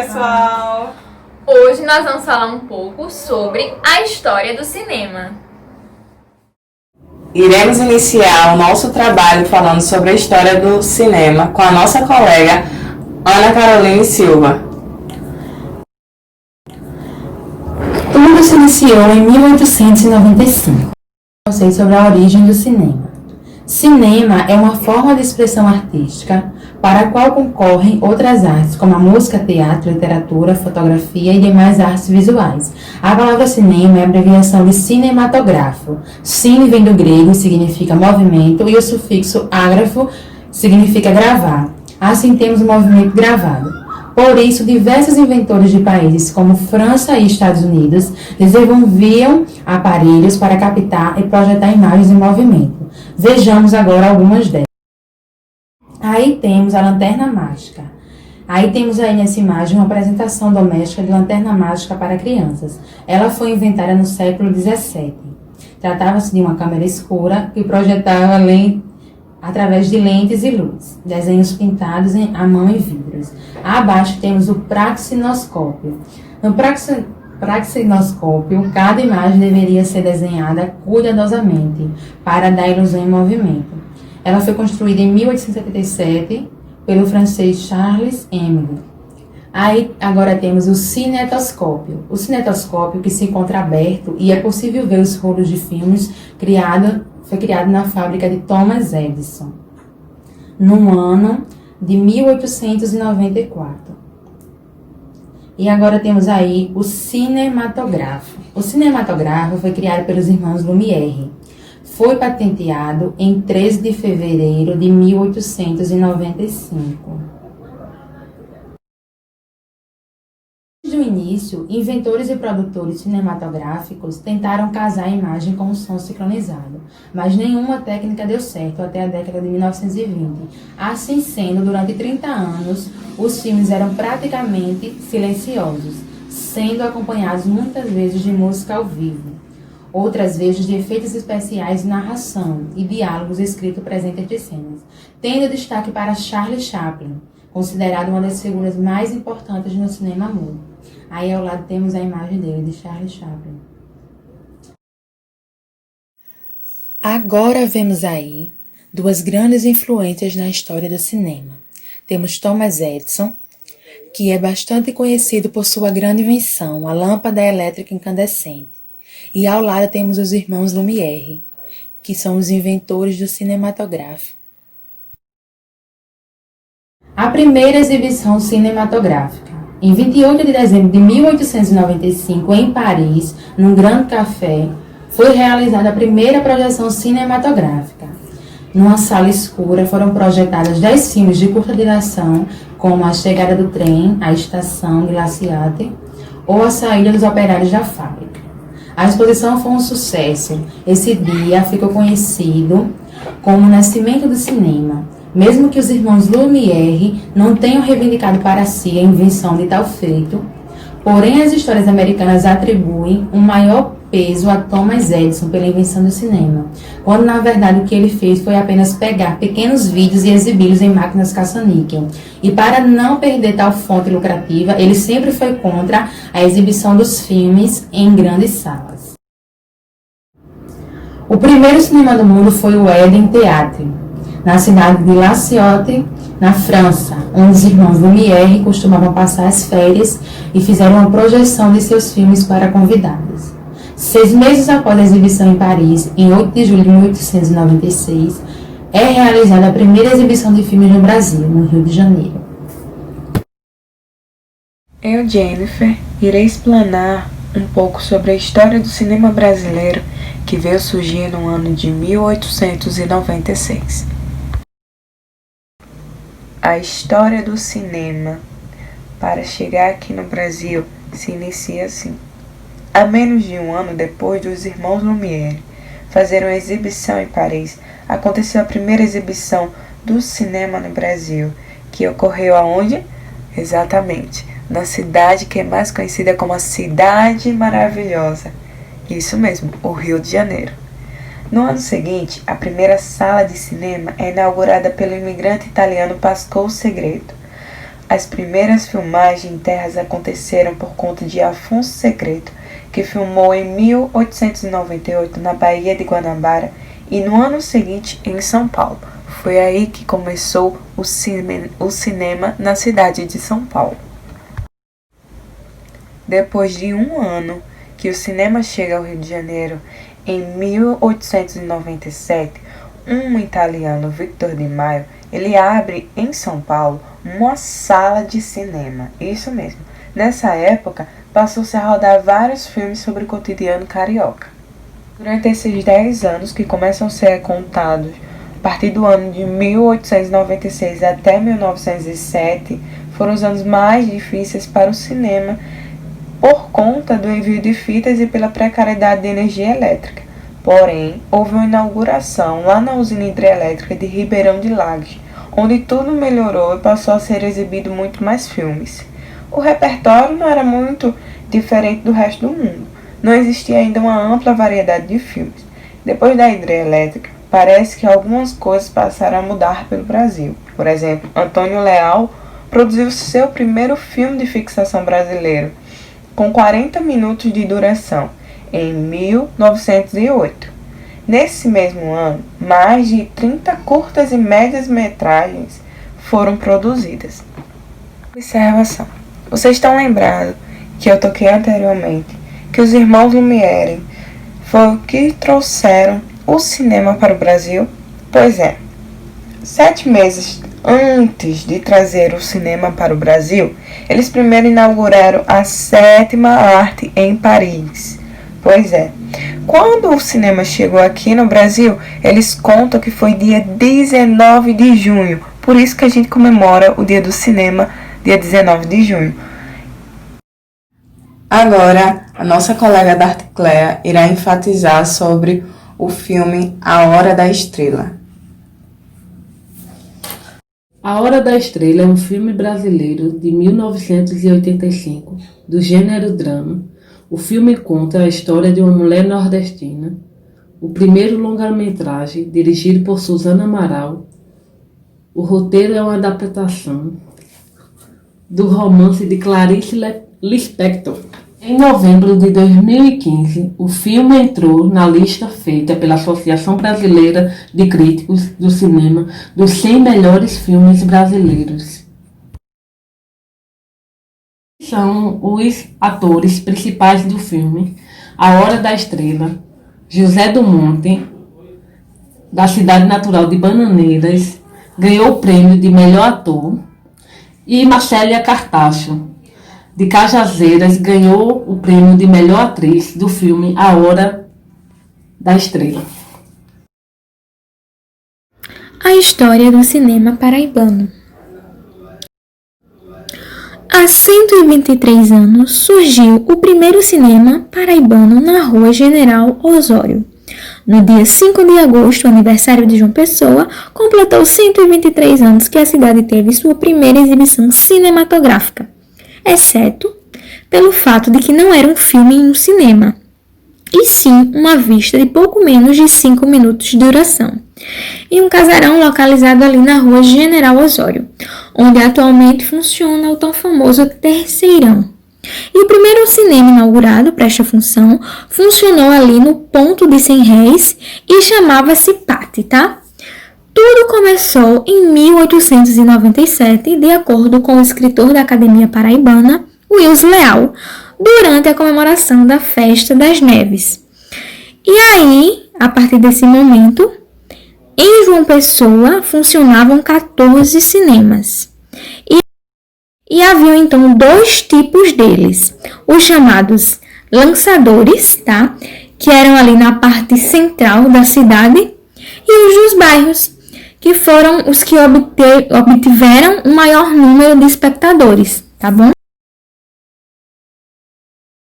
pessoal! Hoje nós vamos falar um pouco sobre a história do cinema. Iremos iniciar o nosso trabalho falando sobre a história do cinema com a nossa colega Ana Caroline Silva. Tudo se iniciou em 1895. Conceito sobre a origem do cinema. Cinema é uma forma de expressão artística para a qual concorrem outras artes, como a música, teatro, literatura, fotografia e demais artes visuais. A palavra cinema é a abreviação de cinematográfico. Cine vem do grego, significa movimento, e o sufixo ágrafo significa gravar. Assim temos o movimento gravado. Por isso, diversos inventores de países como França e Estados Unidos desenvolviam aparelhos para captar e projetar imagens em movimento. Vejamos agora algumas delas. Aí temos a lanterna mágica. Aí temos aí nessa imagem uma apresentação doméstica de lanterna mágica para crianças. Ela foi inventada no século XVII. Tratava-se de uma câmera escura que projetava através de lentes e luz, desenhos pintados à mão em vidros. Abaixo temos o praxinoscópio. No praxinoscópio, cada imagem deveria ser desenhada cuidadosamente para dar ilusão em movimento. Ela foi construída em 1877 pelo francês Charles Emile. Aí agora temos o cinetoscópio. O cinetoscópio que se encontra aberto e é possível ver os rolos de filmes foi criado na fábrica de Thomas Edison, no ano de 1894. E agora temos aí o cinematógrafo. O cinematógrafo foi criado pelos irmãos Lumière. Foi patenteado em 13 de fevereiro de 1895. Desde o início, inventores e produtores cinematográficos tentaram casar a imagem com o som sincronizado, mas nenhuma técnica deu certo até a década de 1920. Assim sendo, durante 30 anos, os filmes eram praticamente silenciosos, sendo acompanhados muitas vezes de música ao vivo, outras vezes de efeitos especiais de narração e diálogos escritos presentes entre cenas, tendo destaque para Charlie Chaplin, considerado uma das figuras mais importantes no cinema mudo. Aí ao lado temos a imagem dele, de Charlie Chaplin. Agora vemos aí duas grandes influências na história do cinema. Temos Thomas Edison, que é bastante conhecido por sua grande invenção, a lâmpada elétrica incandescente. E ao lado temos os irmãos Lumière, que são os inventores do cinematógrafo. A primeira exibição cinematográfica. Em 28 de dezembro de 1895, em Paris, num grande café, foi realizada a primeira projeção cinematográfica. Numa sala escura foram projetados 10 filmes de curta duração, como A Chegada do Trem, A Estação de La Ciotat ou A Saída dos Operários da Fábrica. A exposição foi um sucesso. Esse dia ficou conhecido como o nascimento do cinema, mesmo que os irmãos Lumière não tenham reivindicado para si a invenção de tal feito. Porém, as histórias americanas atribuem um maior peso a Thomas Edison pela invenção do cinema, quando na verdade o que ele fez foi apenas pegar pequenos vídeos e exibi-los em máquinas caça-níquel. E para não perder tal fonte lucrativa, ele sempre foi contra a exibição dos filmes em grandes salas. O primeiro cinema do mundo foi o Eden Theatre, na cidade de La Ciotat, na França, onde os irmãos Lumière costumavam passar as férias e fizeram uma projeção de seus filmes para convidados. 6 meses após a exibição em Paris, em 8 de julho de 1896, é realizada a primeira exibição de filmes no Brasil, no Rio de Janeiro. Eu, Jennifer, irei explanar um pouco sobre a história do cinema brasileiro que veio surgir no ano de 1896. A história do cinema, para chegar aqui no Brasil, se inicia assim. Há menos de um ano depois dos irmãos Lumière fazerem uma exibição em Paris, aconteceu a primeira exibição do cinema no Brasil, que ocorreu aonde? Exatamente, na cidade que é mais conhecida como a Cidade Maravilhosa. Isso mesmo, o Rio de Janeiro. No ano seguinte, a primeira sala de cinema é inaugurada pelo imigrante italiano Pascal Segreto. As primeiras filmagens em terras aconteceram por conta de Afonso Segredo, que filmou em 1898 na Baía de Guanabara e no ano seguinte em São Paulo. Foi aí que começou o cinema na cidade de São Paulo. Depois de um ano que o cinema chega ao Rio de Janeiro, em 1897, um italiano, Victor Di Maio, ele abre em São Paulo uma sala de cinema. Isso mesmo. Nessa época, passou-se a rodar vários filmes sobre o cotidiano carioca. Durante esses 10 anos, que começam a ser contados a partir do ano de 1896 até 1907, foram os anos mais difíceis para o cinema por conta do envio de fitas e pela precariedade de energia elétrica. Porém, houve uma inauguração lá na usina hidrelétrica de Ribeirão de Lagos, onde tudo melhorou e passou a ser exibido muito mais filmes. O repertório não era muito diferente do resto do mundo. Não existia ainda uma ampla variedade de filmes. Depois da hidrelétrica, parece que algumas coisas passaram a mudar pelo Brasil. Por exemplo, Antônio Leal produziu seu primeiro filme de fixação brasileiro, com 40 minutos de duração, em 1908. Nesse mesmo ano, mais de 30 curtas e médias metragens foram produzidas. Observação. Vocês estão lembrados que eu toquei anteriormente que os irmãos Lumière foram os que trouxeram o cinema para o Brasil? Pois é. 7 meses antes de trazer o cinema para o Brasil, eles primeiro inauguraram a 7ª arte em Paris. Pois é. Quando o cinema chegou aqui no Brasil, eles contam que foi dia 19 de junho. Por isso que a gente comemora o dia do cinema, dia 19 de junho. Agora, a nossa colega Darticléa irá enfatizar sobre o filme A Hora da Estrela. A Hora da Estrela é um filme brasileiro de 1985, do gênero drama. O filme conta a história de uma mulher nordestina, o primeiro longa-metragem dirigido por Suzana Amaral. O roteiro é uma adaptação do romance de Clarice Lispector. Em novembro de 2015, o filme entrou na lista feita pela Associação Brasileira de Críticos do Cinema dos 100 melhores filmes brasileiros. São os atores principais do filme: A Hora da Estrela, José do Monte, da cidade natural de Bananeiras, ganhou o prêmio de melhor ator, e Marcélia Cartacho, de Cajazeiras, ganhou o prêmio de melhor atriz do filme A Hora da Estrela. A história do cinema paraibano. Há 123 anos surgiu o primeiro cinema paraibano na Rua General Osório. No dia 5 de agosto, aniversário de João Pessoa, completou 123 anos que a cidade teve sua primeira exibição cinematográfica, exceto pelo fato de que não era um filme em um cinema, e sim uma vista de pouco menos de 5 minutos de duração, em um casarão localizado ali na Rua General Osório, onde atualmente funciona o tão famoso Terceirão. E o primeiro cinema inaugurado para esta função funcionou ali no ponto de 100 réis e chamava-se Pate, tá? Tudo começou em 1897, de acordo com o escritor da Academia Paraibana, Wilson Leal, durante a comemoração da Festa das Neves. E aí, a partir desse momento, em João Pessoa funcionavam 14 cinemas. E haviam então 2 tipos deles, os chamados lançadores, tá? Que eram ali na parte central da cidade, e os dos bairros, que foram os que obtiveram um maior número de espectadores, tá bom?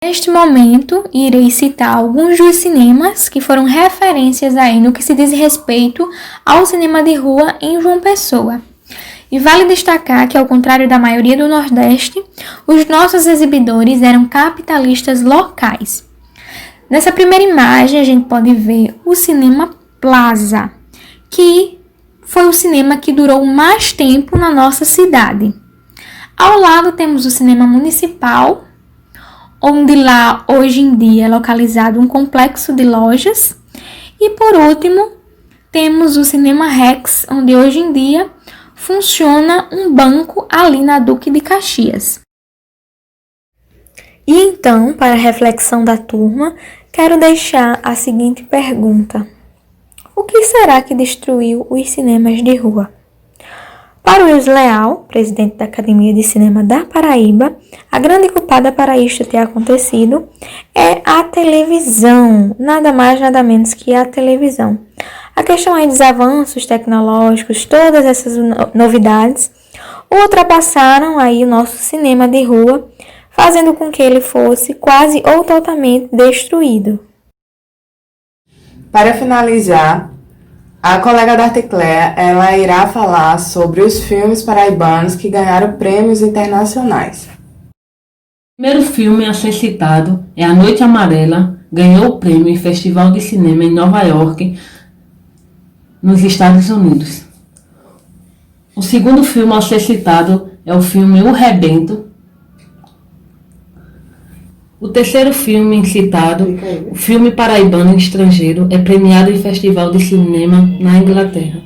Neste momento, irei citar alguns dos cinemas que foram referências aí no que se diz respeito ao cinema de rua em João Pessoa. E vale destacar que, ao contrário da maioria do Nordeste, os nossos exibidores eram capitalistas locais. Nessa primeira imagem, a gente pode ver o Cinema Plaza, que foi o cinema que durou mais tempo na nossa cidade. Ao lado temos o cinema municipal, onde lá hoje em dia é localizado um complexo de lojas. E por último, temos o Cinema Rex, onde hoje em dia funciona um banco ali na Duque de Caxias. E então, para a reflexão da turma, quero deixar a seguinte pergunta: o que será que destruiu os cinemas de rua? Para o Wilson Leal, presidente da Academia de Cinema da Paraíba, a grande culpada para isto ter acontecido é a televisão, nada mais, nada menos que a televisão. A questão aí dos avanços tecnológicos, todas essas novidades, ultrapassaram aí o nosso cinema de rua, fazendo com que ele fosse quase ou totalmente destruído. Para finalizar, a colega da Arteclea, ela irá falar sobre os filmes paraibanos que ganharam prêmios internacionais. O primeiro filme a ser citado é A Noite Amarela, ganhou o prêmio em Festival de Cinema em Nova York, nos Estados Unidos. O segundo filme a ser citado é o filme O Rebento. O terceiro filme citado, o filme paraibano estrangeiro, é premiado em Festival de Cinema na Inglaterra.